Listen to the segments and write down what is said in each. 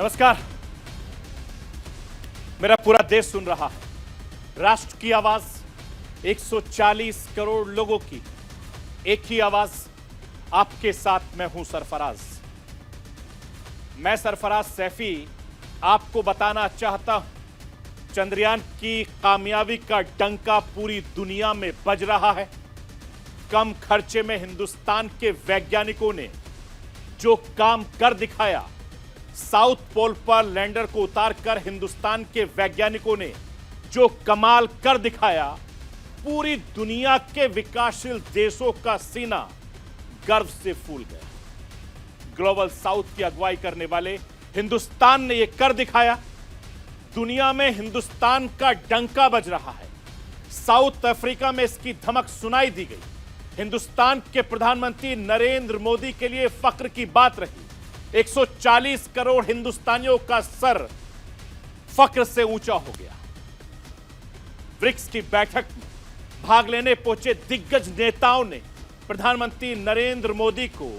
नमस्कार। मेरा पूरा देश सुन रहा है। राष्ट्र की आवाज 140 करोड़ लोगों की एक ही आवाज। आपके साथ मैं हूं सरफराज। मैं सरफराज सैफी आपको बताना चाहता हूं, चंद्रयान की कामयाबी का डंका पूरी दुनिया में बज रहा है। कम खर्चे में हिंदुस्तान के वैज्ञानिकों ने जो काम कर दिखाया, साउथ पोल पर लैंडर को उतारकर हिंदुस्तान के वैज्ञानिकों ने जो कमाल कर दिखाया, पूरी दुनिया के विकासशील देशों का सीना गर्व से फूल गया। ग्लोबल साउथ की अगुवाई करने वाले हिंदुस्तान ने यह कर दिखाया। दुनिया में हिंदुस्तान का डंका बज रहा है। साउथ अफ्रीका में इसकी धमक सुनाई दी गई। हिंदुस्तान के प्रधानमंत्री नरेंद्र मोदी के लिए फख्र की बात रही। 140 करोड़ हिंदुस्तानियों का सर फख्र से ऊंचा हो गया। ब्रिक्स की बैठक में भाग लेने पहुंचे दिग्गज नेताओं ने प्रधानमंत्री नरेंद्र मोदी को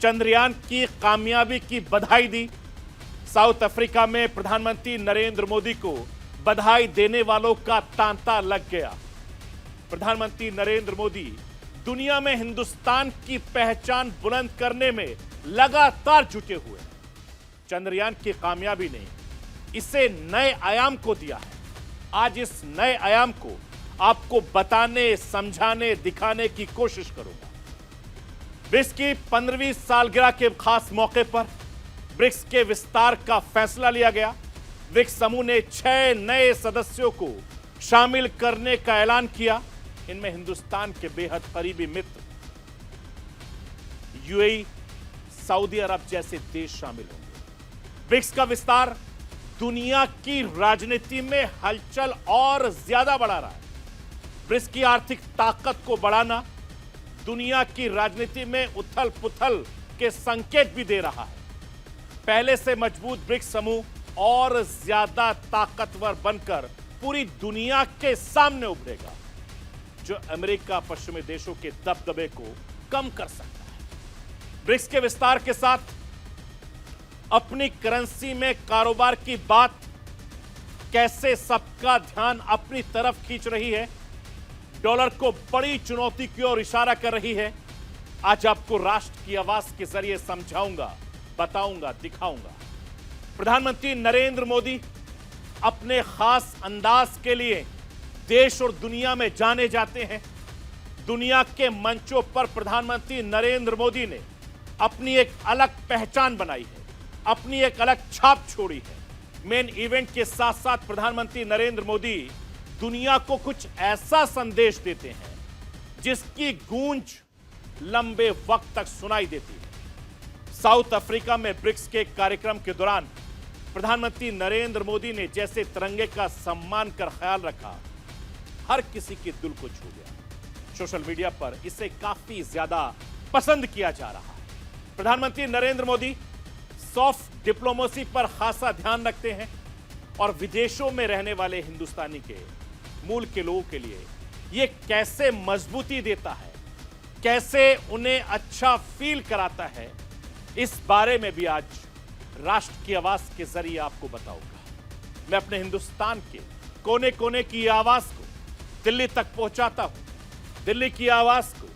चंद्रयान की कामयाबी की बधाई दी। साउथ अफ्रीका में प्रधानमंत्री नरेंद्र मोदी को बधाई देने वालों का तांता लग गया। प्रधानमंत्री नरेंद्र मोदी दुनिया में हिंदुस्तान की पहचान बुलंद करने में लगातार जुटे हुए हैं। चंद्रयान की कामयाबी ने इसे नए आयाम को दिया है। आज इस नए आयाम को आपको बताने, समझाने, दिखाने की कोशिश करूंगा। ब्रिक्स की 15वीं सालगिरह के खास मौके पर ब्रिक्स के विस्तार का फैसला लिया गया। ब्रिक्स समूह ने 6 नए सदस्यों को शामिल करने का ऐलान किया। इनमें हिंदुस्तान के बेहद करीबी मित्र यूएई, सऊदी अरब जैसे देश शामिल होंगे। ब्रिक्स का विस्तार दुनिया की राजनीति में हलचल और ज्यादा बढ़ा रहा है। ब्रिक्स की आर्थिक ताकत को बढ़ाना दुनिया की राजनीति में उथल पुथल के संकेत भी दे रहा है। पहले से मजबूत ब्रिक्स समूह और ज्यादा ताकतवर बनकर पूरी दुनिया के सामने उभरेगा, जो अमेरिका पश्चिमी देशों के दबदबे को कम कर सकता है। ब्रिक्स के विस्तार के साथ अपनी करेंसी में कारोबार की बात कैसे सबका ध्यान अपनी तरफ खींच रही है, डॉलर को बड़ी चुनौती की ओर इशारा कर रही है। आज आपको राष्ट्र की आवाज के जरिए समझाऊंगा, बताऊंगा, दिखाऊंगा। प्रधानमंत्री नरेंद्र मोदी अपने खास अंदाज के लिए देश और दुनिया में जाने जाते हैं। दुनिया के मंचों पर प्रधानमंत्री नरेंद्र मोदी ने अपनी एक अलग पहचान बनाई है, अपनी एक अलग छाप छोड़ी है। मेन इवेंट के साथ साथ प्रधानमंत्री नरेंद्र मोदी दुनिया को कुछ ऐसा संदेश देते हैं जिसकी गूंज लंबे वक्त तक सुनाई देती है। साउथ अफ्रीका में ब्रिक्स के कार्यक्रम के दौरान प्रधानमंत्री नरेंद्र मोदी ने जैसे तिरंगे का सम्मान कर ख्याल रखा, हर किसी के दिल को छू गया। सोशल मीडिया पर इसे काफी ज्यादा पसंद किया जा रहा है। प्रधानमंत्री नरेंद्र मोदी सॉफ्ट डिप्लोमेसी पर खासा ध्यान रखते हैं और विदेशों में रहने वाले हिंदुस्तानी के मूल के लोगों के लिए यह कैसे मजबूती देता है, कैसे उन्हें अच्छा फील कराता है, इस बारे में भी आज राष्ट्र की आवाज के जरिए आपको बताऊंगा। मैं अपने हिंदुस्तान के कोने कोने की आवाज को दिल्ली तक पहुंचाता हूं, दिल्ली की आवाज को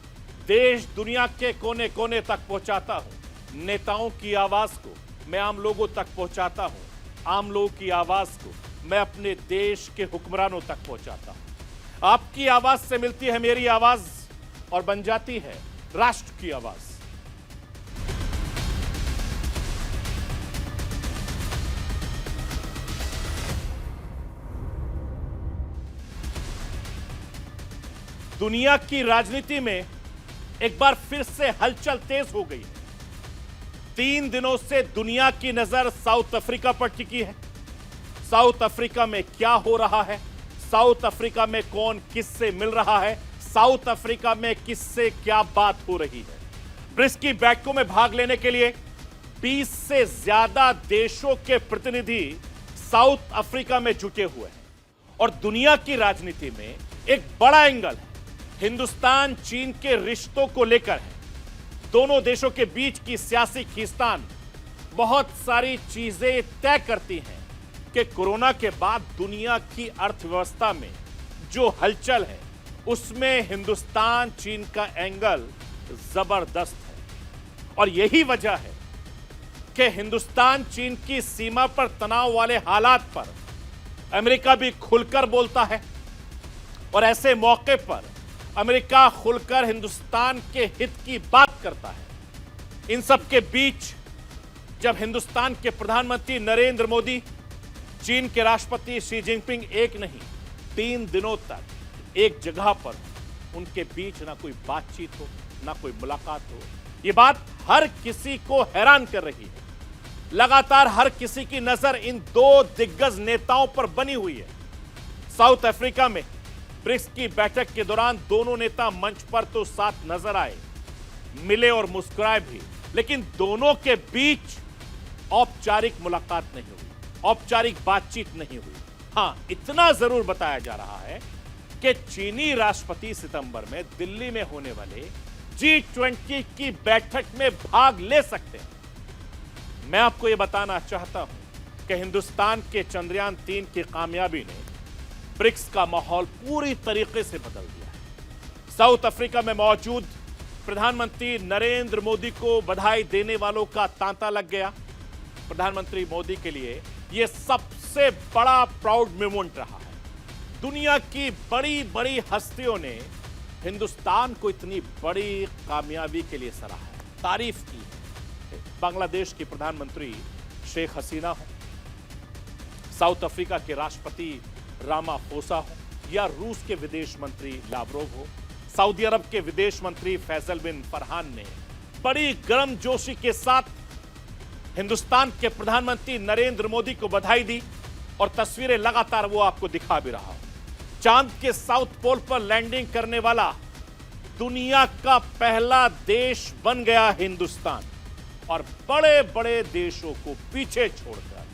देश दुनिया के कोने कोने तक पहुंचाता हूं। नेताओं की आवाज को मैं आम लोगों तक पहुंचाता हूं, आम लोगों की आवाज को मैं अपने देश के हुक्मरानों तक पहुंचाता हूं। आपकी आवाज से मिलती है मेरी आवाज और बन जाती है राष्ट्र की आवाज। दुनिया की राजनीति में एक बार फिर से हलचल तेज हो गई है। 3 दिनों से दुनिया की नजर साउथ अफ्रीका पर टिकी है। साउथ अफ्रीका में क्या हो रहा है, साउथ अफ्रीका में कौन किससे मिल रहा है, साउथ अफ्रीका में किससे क्या बात हो रही है। ब्रिक्स की बैठकों में भाग लेने के लिए 20 से ज्यादा देशों के प्रतिनिधि साउथ अफ्रीका में जुटे हुए हैं और दुनिया की राजनीति में एक बड़ा एंगल है, हिंदुस्तान चीन के रिश्तों को लेकर है। दोनों देशों के बीच की सियासी खींचतान बहुत सारी चीजें तय करती हैं कि कोरोना के बाद दुनिया की अर्थव्यवस्था में जो हलचल है उसमें हिंदुस्तान चीन का एंगल जबरदस्त है। और यही वजह है कि हिंदुस्तान चीन की सीमा पर तनाव वाले हालात पर अमेरिका भी खुलकर बोलता है और ऐसे मौके पर अमेरिका खुलकर हिंदुस्तान के हित की बात करता है। इन सब के बीच जब हिंदुस्तान के प्रधानमंत्री नरेंद्र मोदी, चीन के राष्ट्रपति शी जिनपिंग एक नहीं 3 दिनों तक एक जगह पर उनके बीच ना कोई बातचीत हो, ना कोई मुलाकात हो, यह बात हर किसी को हैरान कर रही है। लगातार हर किसी की नजर इन 2 दिग्गज नेताओं पर बनी हुई है। साउथ अफ्रीका में ब्रिक्स की बैठक के दौरान दोनों नेता मंच पर तो साथ नजर आए, मिले और मुस्कुराए भी, लेकिन दोनों के बीच औपचारिक मुलाकात नहीं हुई, औपचारिक बातचीत नहीं हुई। हां, इतना जरूर बताया जा रहा है कि चीनी राष्ट्रपति सितंबर में दिल्ली में होने वाले G20 की बैठक में भाग ले सकते हैं। मैं आपको यह बताना चाहता हूं कि हिंदुस्तान के चंद्रयान 3 की कामयाबी ने ब्रिक्स का माहौल पूरी तरीके से बदल दिया है। साउथ अफ्रीका में मौजूद प्रधानमंत्री नरेंद्र मोदी को बधाई देने वालों का तांता लग गया। प्रधानमंत्री मोदी के लिए यह सबसे बड़ा प्राउड मोमेंट रहा है। दुनिया की बड़ी बड़ी हस्तियों ने हिंदुस्तान को इतनी बड़ी कामयाबी के लिए सराहा है, तारीफ की है। बांग्लादेश की प्रधानमंत्री शेख हसीना हो, साउथ अफ्रीका के राष्ट्रपति रामाफोसा हो, या रूस के विदेश मंत्री लावरोव हो, सऊदी अरब के विदेश मंत्री फैसल बिन फरहान ने बड़ी गर्मजोशी के साथ हिंदुस्तान के प्रधानमंत्री नरेंद्र मोदी को बधाई दी और तस्वीरें लगातार वो आपको दिखा भी रहा हूं। चांद के साउथ पोल पर लैंडिंग करने वाला दुनिया का पहला देश बन गया हिंदुस्तान, और बड़े बड़े देशों को पीछे छोड़कर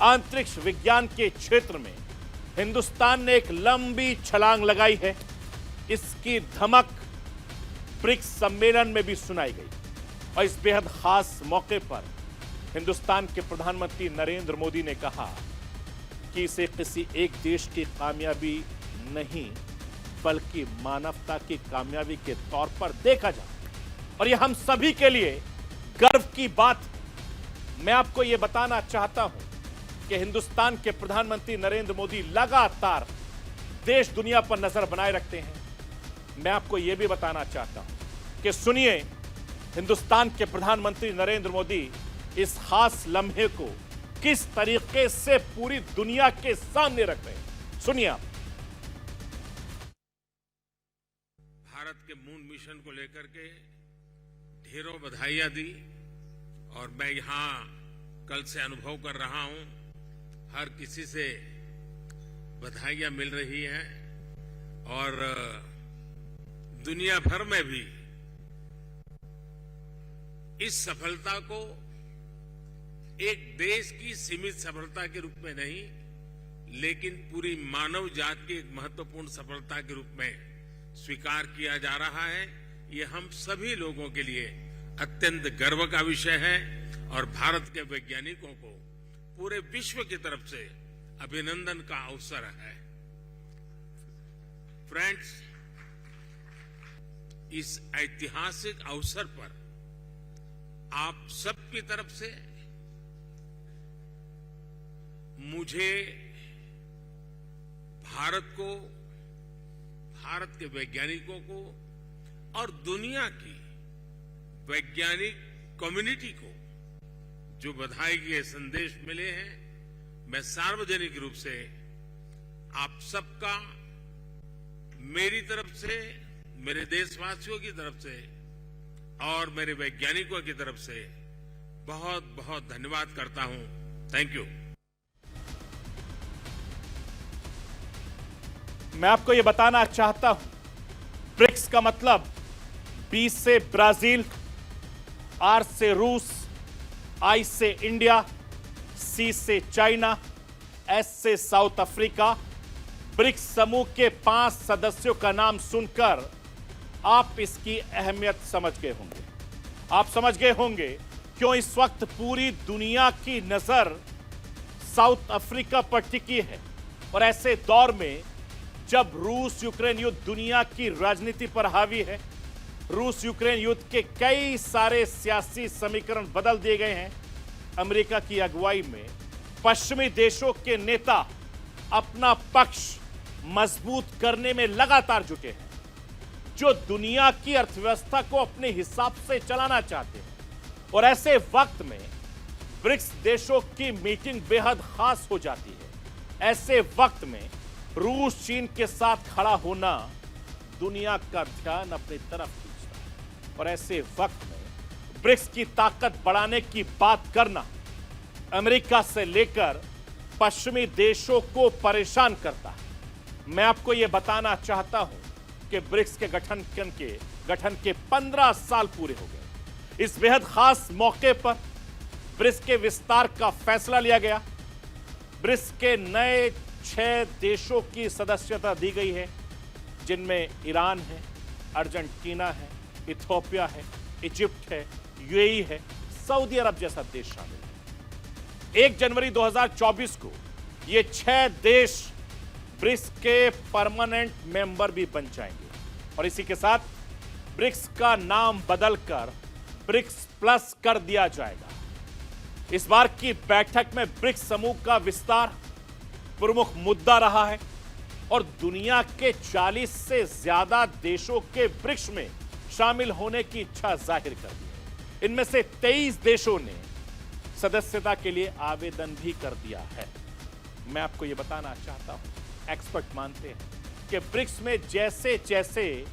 अंतरिक्ष विज्ञान के क्षेत्र में हिंदुस्तान ने एक लंबी छलांग लगाई है। इसकी धमक ब्रिक्स सम्मेलन में भी सुनाई गई और इस बेहद खास मौके पर हिंदुस्तान के प्रधानमंत्री नरेंद्र मोदी ने कहा कि इसे किसी एक देश की कामयाबी नहीं बल्कि मानवता की कामयाबी के तौर पर देखा जाए, और यह हम सभी के लिए गर्व की बात है। मैं आपको यह बताना चाहता हूं कि हिंदुस्तान के प्रधानमंत्री नरेंद्र मोदी लगातार देश दुनिया पर नजर बनाए रखते हैं। मैं आपको यह भी बताना चाहता हूं कि सुनिए हिंदुस्तान के प्रधानमंत्री नरेंद्र मोदी इस खास लम्हे को किस तरीके से पूरी दुनिया के सामने रख रहे हैं। सुनिए आप। भारत के मून मिशन को लेकर के ढेरों बधाइयां दी, और मैं यहां कल से अनुभव कर रहा हूं, हर किसी से बधाइयां मिल रही हैं, और दुनिया भर में भी इस सफलता को एक देश की सीमित सफलता के रूप में नहीं, लेकिन पूरी मानव जाति की एक महत्वपूर्ण सफलता के रूप में स्वीकार किया जा रहा है। ये हम सभी लोगों के लिए अत्यंत गर्व का विषय है, और भारत के वैज्ञानिकों को पूरे विश्व की तरफ से अभिनंदन का अवसर है। फ्रेंड्स, इस ऐतिहासिक अवसर पर आप सबकी तरफ से मुझे भारत को, भारत के वैज्ञानिकों को और दुनिया की वैज्ञानिक कम्युनिटी को जो बधाई के संदेश मिले हैं, मैं सार्वजनिक रूप से आप सबका मेरी तरफ से, मेरे देशवासियों की तरफ से और मेरे वैज्ञानिकों की तरफ से बहुत बहुत धन्यवाद करता हूं। Thank you. मैं आपको यह बताना चाहता हूं, ब्रिक्स का मतलब B से ब्राजील, R से रूस, I से इंडिया, C से चाइना, S से साउथ अफ्रीका। ब्रिक्स समूह के 5 सदस्यों का नाम सुनकर आप इसकी अहमियत समझ गए होंगे। आप समझ गए होंगे क्यों इस वक्त पूरी दुनिया की नजर साउथ अफ्रीका पर टिकी है और ऐसे दौर में जब रूस यूक्रेन युद्ध दुनिया की राजनीति पर हावी है, रूस यूक्रेन युद्ध के कई सारे सियासी समीकरण बदल दिए गए हैं। अमेरिका की अगुवाई में पश्चिमी देशों के नेता अपना पक्ष मजबूत करने में लगातार जुटे हैं, जो दुनिया की अर्थव्यवस्था को अपने हिसाब से चलाना चाहते हैं। और ऐसे वक्त में ब्रिक्स देशों की मीटिंग बेहद खास हो जाती है। ऐसे वक्त में रूस चीन के साथ खड़ा होना दुनिया का ध्यान अपनी तरफ खींचता है और ऐसे वक्त में ब्रिक्स की ताकत बढ़ाने की बात करना अमेरिका से लेकर पश्चिमी देशों को परेशान करता है। मैं आपको यह बताना चाहता हूं कि ब्रिक्स के गठन के 15 साल पूरे हो गए। इस बेहद खास मौके पर ब्रिक्स के विस्तार का फैसला लिया गया। ब्रिक्स के नए 6 देशों की सदस्यता दी गई है, जिनमें ईरान है, अर्जेंटीना है, इथियोपिया है, इजिप्ट है, यूएई है, सऊदी अरब जैसा देश शामिल है। 1 जनवरी 2024 को ये 6 देश ब्रिक्स के परमानेंट मेंबर भी बन जाएंगे और इसी के साथ ब्रिक्स का नाम बदलकर ब्रिक्स प्लस कर दिया जाएगा। इस बार की बैठक में ब्रिक्स समूह का विस्तार प्रमुख मुद्दा रहा है और दुनिया के 40 से ज्यादा देशों के ब्रिक्स में शामिल होने की इच्छा जाहिर कर दी है। इनमें से 23 देशों ने सदस्यता के लिए आवेदन भी कर दिया है। मैं आपको यह बताना चाहता हूं, एक्सपर्ट मानते हैं कि ब्रिक्स में जैसे जैसे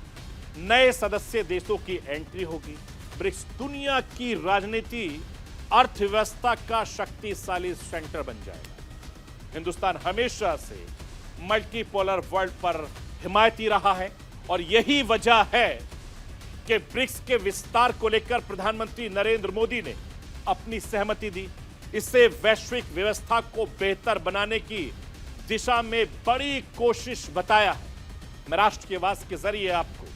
नए सदस्य देशों की एंट्री होगी, ब्रिक्स दुनिया की राजनीति अर्थव्यवस्था का शक्तिशाली सेंटर बन जाएगा। हिंदुस्तान हमेशा से मल्टीपोलर वर्ल्ड पर हिमायती रहा है और यही वजह है कि ब्रिक्स के विस्तार को लेकर प्रधानमंत्री नरेंद्र मोदी ने अपनी सहमति दी। इससे वैश्विक व्यवस्था को बेहतर बनाने की दिशा में बड़ी कोशिश बताया है। मैं राष्ट्र की आवाज के जरिए आपको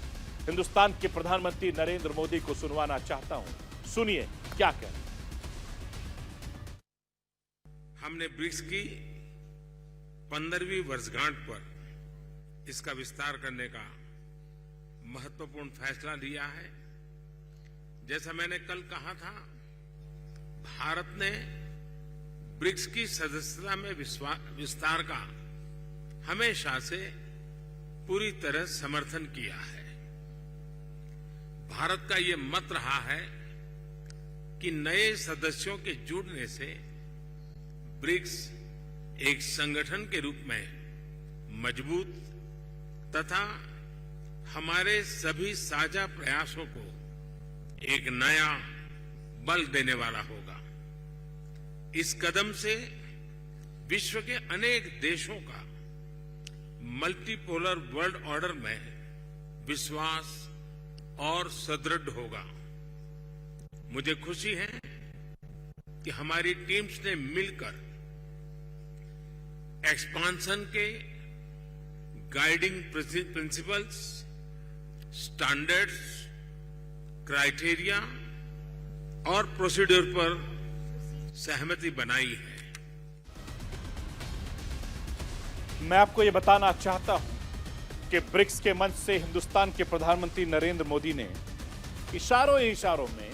हिंदुस्तान के प्रधानमंत्री नरेंद्र मोदी को सुनवाना चाहता हूं। सुनिए क्या कह रहे हैं। हमने ब्रिक्स की 15वीं वर्षगांठ पर इसका विस्तार करने का महत्वपूर्ण फैसला लिया है। जैसा मैंने कल कहा था, भारत ने ब्रिक्स की सदस्यता में विस्तार का हमेशा से पूरी तरह समर्थन किया है। भारत का यह मत रहा है कि नए सदस्यों के जुड़ने से ब्रिक्स एक संगठन के रूप में मजबूत तथा हमारे सभी साझा प्रयासों को एक नया बल देने वाला होगा। इस कदम से विश्व के अनेक देशों का मल्टीपोलर वर्ल्ड ऑर्डर में विश्वास और सुदृढ़ होगा। मुझे खुशी है कि हमारी टीम्स ने मिलकर एक्सपांशन के गाइडिंग प्रिंसिपल्स, स्टैंडर्ड्स, क्राइटेरिया और प्रोसीड्यूर पर सहमति बनाई है। मैं आपको यह बताना चाहता हूं कि ब्रिक्स के मंच से हिंदुस्तान के प्रधानमंत्री नरेंद्र मोदी ने इशारों में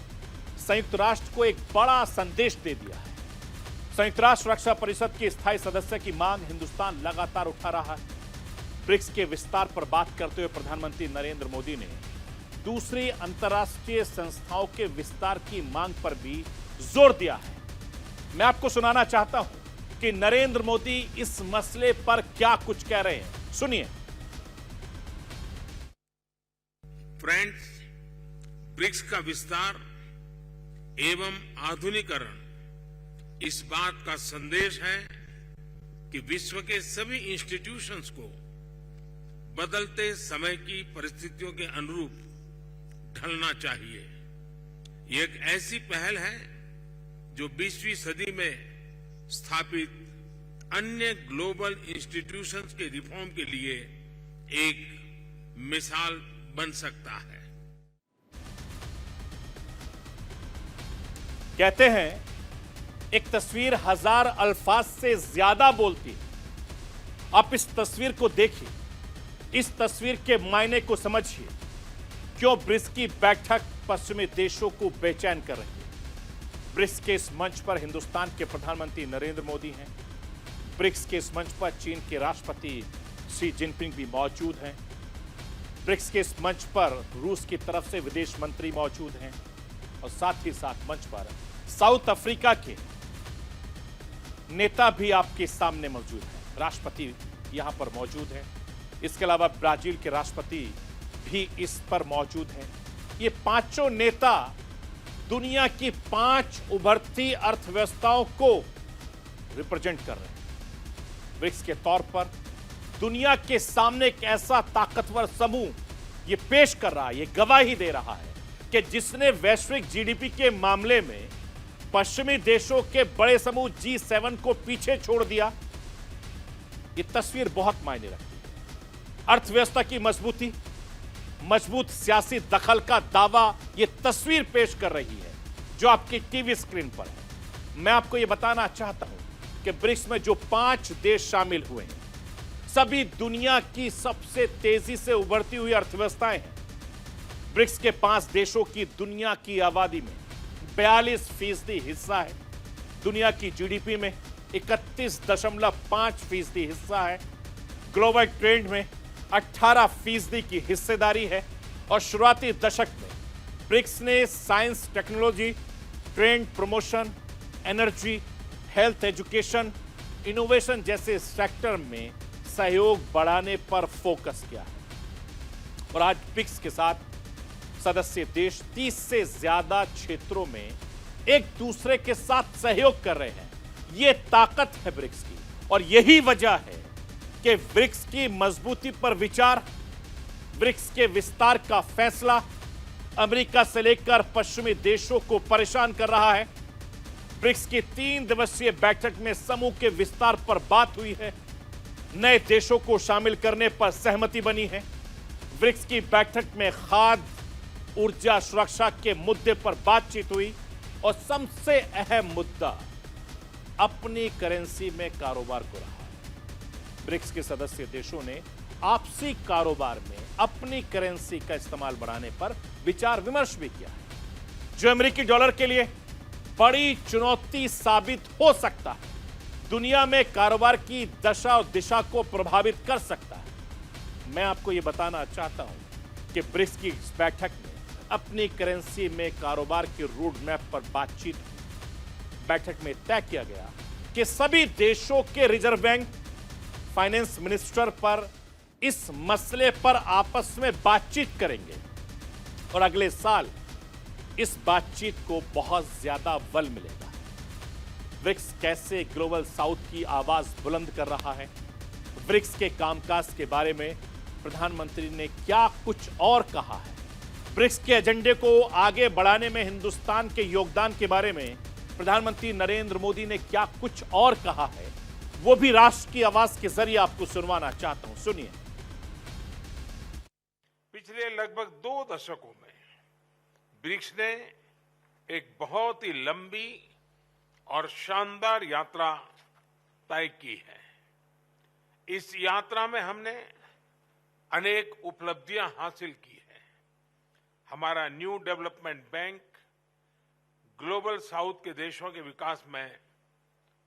संयुक्त राष्ट्र को एक बड़ा संदेश दे दिया है। संयुक्त राष्ट्र रक्षा परिषद की स्थायी सदस्य की मांग हिंदुस्तान लगातार उठा रहा है। ब्रिक्स के विस्तार पर बात करते हुए प्रधानमंत्री नरेंद्र मोदी ने दूसरी अंतर्राष्ट्रीय संस्थाओं के विस्तार की मांग पर भी जोर दिया है। मैं आपको सुनाना चाहता हूं कि नरेंद्र मोदी इस मसले पर क्या कुछ कह रहे हैं। सुनिए। फ्रेंड्स, ब्रिक्स का विस्तार एवं आधुनिकीकरण इस बात का संदेश है कि विश्व के सभी इंस्टीट्यूशंस को बदलते समय की परिस्थितियों के अनुरूप ढलना चाहिए। ये एक ऐसी पहल है जो 20वीं सदी में स्थापित अन्य ग्लोबल इंस्टीट्यूशंस के रिफॉर्म के लिए एक मिसाल बन सकता है। कहते हैं एक तस्वीर हजार अल्फाज से ज्यादा बोलती है। आप इस तस्वीर को देखिए, इस तस्वीर के मायने को समझिए। क्यों ब्रिक्स की बैठक पश्चिमी देशों को बेचैन कर रही है? ब्रिक्स के इस मंच पर हिंदुस्तान के प्रधानमंत्री नरेंद्र मोदी हैं। ब्रिक्स के इस मंच पर चीन के राष्ट्रपति शी जिनपिंग भी मौजूद हैं। ब्रिक्स के इस मंच पर रूस की तरफ से विदेश मंत्री मौजूद हैं और साथ ही साथ मंच पर साउथ अफ्रीका के नेता भी आपके सामने मौजूद हैं। राष्ट्रपति यहां पर मौजूद हैं। इसके अलावा ब्राजील के राष्ट्रपति भी इस पर मौजूद हैं। ये पांचों नेता दुनिया की 5 उभरती अर्थव्यवस्थाओं को रिप्रेजेंट कर रहे हैं। ब्रिक्स के तौर पर दुनिया के सामने एक ऐसा ताकतवर समूह ये पेश कर रहा है, ये गवाही दे रहा है कि जिसने वैश्विक जीडीपी के मामले में पश्चिमी देशों के बड़े समूह G7 को पीछे छोड़ दिया। ये तस्वीर बहुत मायने रखती है। अर्थव्यवस्था की मजबूती, मजबूत सियासी दखल का दावा ये तस्वीर पेश कर रही है जो आपकी टीवी स्क्रीन पर है। मैं आपको ये बताना चाहता हूं कि ब्रिक्स में जो 5 देश शामिल हुए हैं, सभी दुनिया की सबसे तेजी से उभरती हुई अर्थव्यवस्थाएं हैं। ब्रिक्स के 5 देशों की दुनिया की आबादी में 42% हिस्सा है। दुनिया की जीडीपी में 31.5% हिस्सा है। ग्लोबल ट्रेंड में 18% की हिस्सेदारी है। और शुरुआती दशक में ब्रिक्स ने science, technology, trend promotion, energy, health, education, innovation जैसे सेक्टर में सहयोग बढ़ाने पर फोकस किया है। और आज ब्रिक्स के साथ सदस्य देश 30 से ज्यादा क्षेत्रों में एक दूसरे के साथ सहयोग कर रहे हैं। यह ताकत है ब्रिक्स की और यही वजह है कि ब्रिक्स की मजबूती पर विचार, ब्रिक्स के विस्तार का फैसला अमेरिका से लेकर पश्चिमी देशों को परेशान कर रहा है। ब्रिक्स की 3 दिवसीय बैठक में समूह के विस्तार पर बात हुई है। नए देशों को शामिल करने पर सहमति बनी है। ब्रिक्स की बैठक में खाद्य, ऊर्जा सुरक्षा के मुद्दे पर बातचीत हुई और सबसे अहम मुद्दा अपनी करेंसी में कारोबार को रहा है। ब्रिक्स के सदस्य देशों ने आपसी कारोबार में अपनी करेंसी का इस्तेमाल बढ़ाने पर विचार विमर्श भी किया है, जो अमेरिकी डॉलर के लिए बड़ी चुनौती साबित हो सकता है। दुनिया में कारोबार की दशा और दिशा को प्रभावित कर सकता है। मैं आपको यह बताना चाहता हूं कि ब्रिक्स की इस बैठक में अपनी करेंसी में कारोबार के रोड मैप पर बातचीत हुई। बैठक में तय किया गया कि सभी देशों के रिजर्व बैंक, फाइनेंस मिनिस्टर पर इस मसले पर आपस में बातचीत करेंगे और अगले साल इस बातचीत को बहुत ज्यादा बल मिलेगा। ब्रिक्स कैसे ग्लोबल साउथ की आवाज बुलंद कर रहा है, ब्रिक्स के कामकाज के बारे में प्रधानमंत्री ने क्या कुछ और कहा है, ब्रिक्स के एजेंडे को आगे बढ़ाने में हिंदुस्तान के योगदान के बारे में प्रधानमंत्री नरेंद्र मोदी ने क्या कुछ और कहा है, वो भी राष्ट्र की आवाज के जरिए आपको सुनवाना चाहता हूं। सुनिए। पिछले लगभग 2 दशकों में ब्रिक्स ने एक बहुत ही लंबी और शानदार यात्रा तय की है। इस यात्रा में हमने अनेक उपलब्धियां हासिल की है। हमारा new development bank global south के देशों के विकास में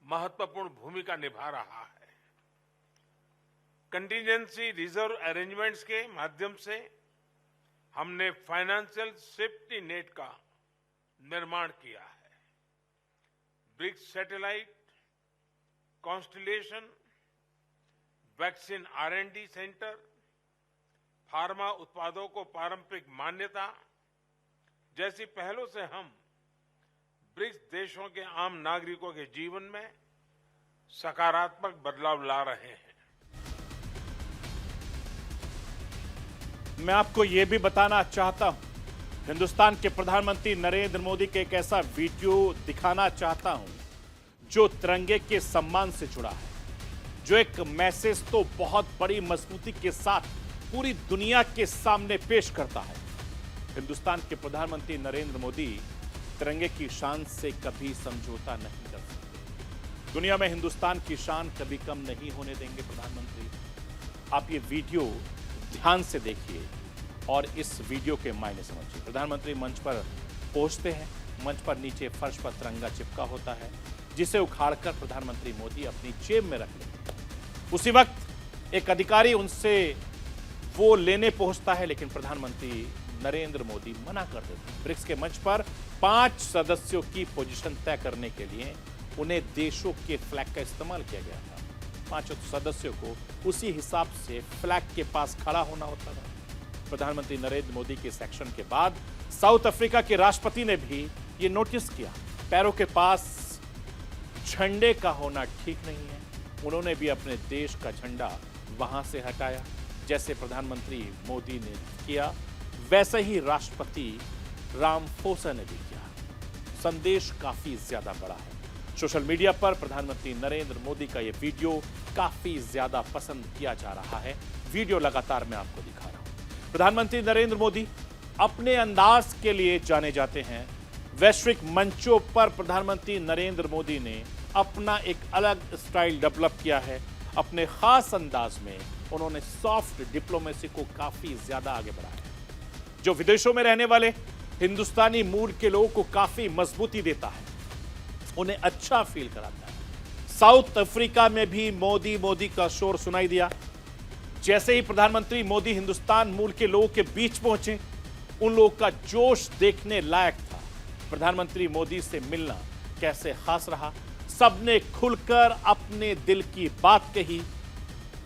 महत्वपूर्ण भूमिका निभा रहा है। कंटीजेंसी रिजर्व अरेंजमेंट्स के माध्यम से हमने फाइनेंशियल सेफ्टी नेट का निर्माण किया है। BRICS satellite, constellation, vaccine R&D centre, pharma उत्पादों को पारंपरिक मान्यता जैसी पहलों से हम ब्रिक्स देशों के आम नागरिकों के जीवन में सकारात्मक बदलाव ला रहे हैं। मैं आपको यह भी बताना चाहता हूं, हिंदुस्तान के प्रधानमंत्री नरेंद्र मोदी के एक ऐसा वीडियो दिखाना चाहता हूं जो तिरंगे के सम्मान से जुड़ा है, जो एक मैसेज तो बहुत बड़ी मजबूती के साथ पूरी दुनिया के सामने पेश करता है। हिंदुस्तान के प्रधानमंत्री नरेंद्र मोदी तिरंगे की शान से कभी समझौता नहीं कर सकते। दुनिया में हिंदुस्तान की शान कभी कम नहीं होने देंगे प्रधानमंत्री। आप ये वीडियो ध्यान से देखिए और इस वीडियो के मायने समझिए। प्रधानमंत्री मंच पर पहुंचते हैं। मंच पर नीचे फर्श पर तिरंगा चिपका होता है, जिसे उखाड़कर प्रधानमंत्री मोदी अपनी जेब में रख लेते हैं। उसी वक्त एक अधिकारी उनसे वो लेने पहुंचता है, लेकिन प्रधानमंत्री नरेंद्र मोदी मना कर देते हैं। ब्रिक्स के मंच पर 5 सदस्यों की पोजीशन तय करने के लिए उन्हें देशों के फ्लैग का इस्तेमाल किया गया था। 5 सदस्यों को उसी हिसाब से फ्लैग के पास खड़ा होना होता था। प्रधानमंत्री नरेंद्र मोदी के सेक्शन के बाद साउथ अफ्रीका के राष्ट्रपति ने भी ये नोटिस किया, पैरों के पास झंडे का होना ठीक नहीं है। उन्होंने भी अपने देश का झंडा वहां से हटाया। जैसे प्रधानमंत्री मोदी ने किया, वैसे ही राष्ट्रपति रामफोसा ने भी किया। संदेश काफी ज्यादा बड़ा है। सोशल मीडिया पर प्रधानमंत्री नरेंद्र मोदी का यह वीडियो काफी ज्यादा पसंद किया जा रहा है। वीडियो लगातार मैं आपको दिखा रहा हूं। प्रधानमंत्री नरेंद्र मोदी अपने अंदाज के लिए जाने जाते हैं। वैश्विक मंचों पर प्रधानमंत्री नरेंद्र मोदी ने अपना एक अलग स्टाइल डेवलप किया है। अपने खास अंदाज में उन्होंने सॉफ्ट डिप्लोमेसी को काफी ज्यादा आगे बढ़ाया है, जो विदेशों में रहने वाले हिंदुस्तानी मूल के लोगों को काफी मजबूती देता है, उन्हें अच्छा फील कराता है। साउथ अफ्रीका में भी मोदी मोदी का शोर सुनाई दिया। जैसे ही प्रधानमंत्री मोदी हिंदुस्तान मूल के लोगों के बीच पहुंचे, उन लोगों का जोश देखने लायक था। प्रधानमंत्री मोदी से मिलना कैसे खास रहा, सबने खुलकर अपने दिल की बात कही।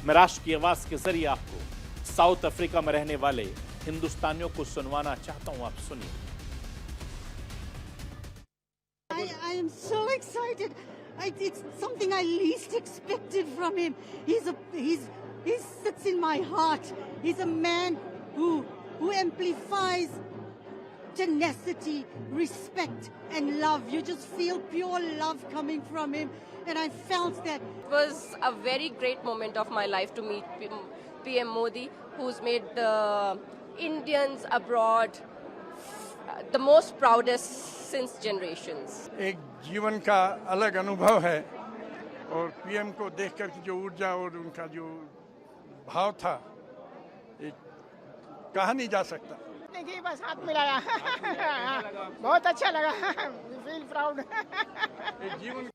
मैं राष्ट्र की आवाज के जरिए आपको साउथ अफ्रीका में रहने वाले हिंदुस्तानियों को सुनवाना चाहता हूं, आप सुनिए। I am so excited. It's something I least expected from him. He sits in my heart. He's a man who amplifies tenacity, respect, and love. You just feel pure love coming from him, and I felt that. It was a very great moment of my life to meet PM Modi, who's made the Indians abroad the most proudest since generations. एक जीवन का अलग अनुभव है और PM को देखकर जो ऊर्जा और उनका जो भाव था, एक कहा नहीं जा सकता। देखिए बस हाथ मिलाया बहुत अच्छा लगा। Feel proud. एक जीवन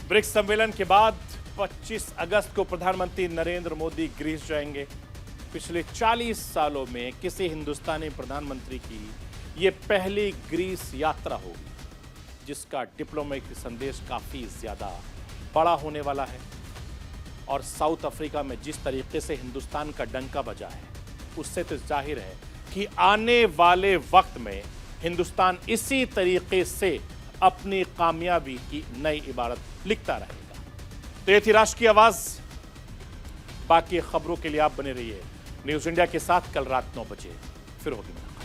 ब्रिक्स सम्मेलन के बाद 25 अगस्त को प्रधानमंत्री नरेंद्र मोदी ग्रीस जाएंगे। पिछले 40 सालों में किसी हिंदुस्तानी प्रधानमंत्री की यह पहली ग्रीस यात्रा होगी, जिसका डिप्लोमेटिक संदेश काफी ज्यादा बड़ा होने वाला है। और साउथ अफ्रीका में जिस तरीके से हिंदुस्तान का डंका बजा है, उससे तो जाहिर है कि आने वाले वक्त में हिंदुस्तान इसी तरीके से अपनी कामयाबी की नई इबारत लिखता रहेगा। तो ये थी राष्ट्र की आवाज। बाकी खबरों के लिए आप बने रहिए न्यूज इंडिया के साथ। कल रात 9 बजे फिर होगी मुलाकात।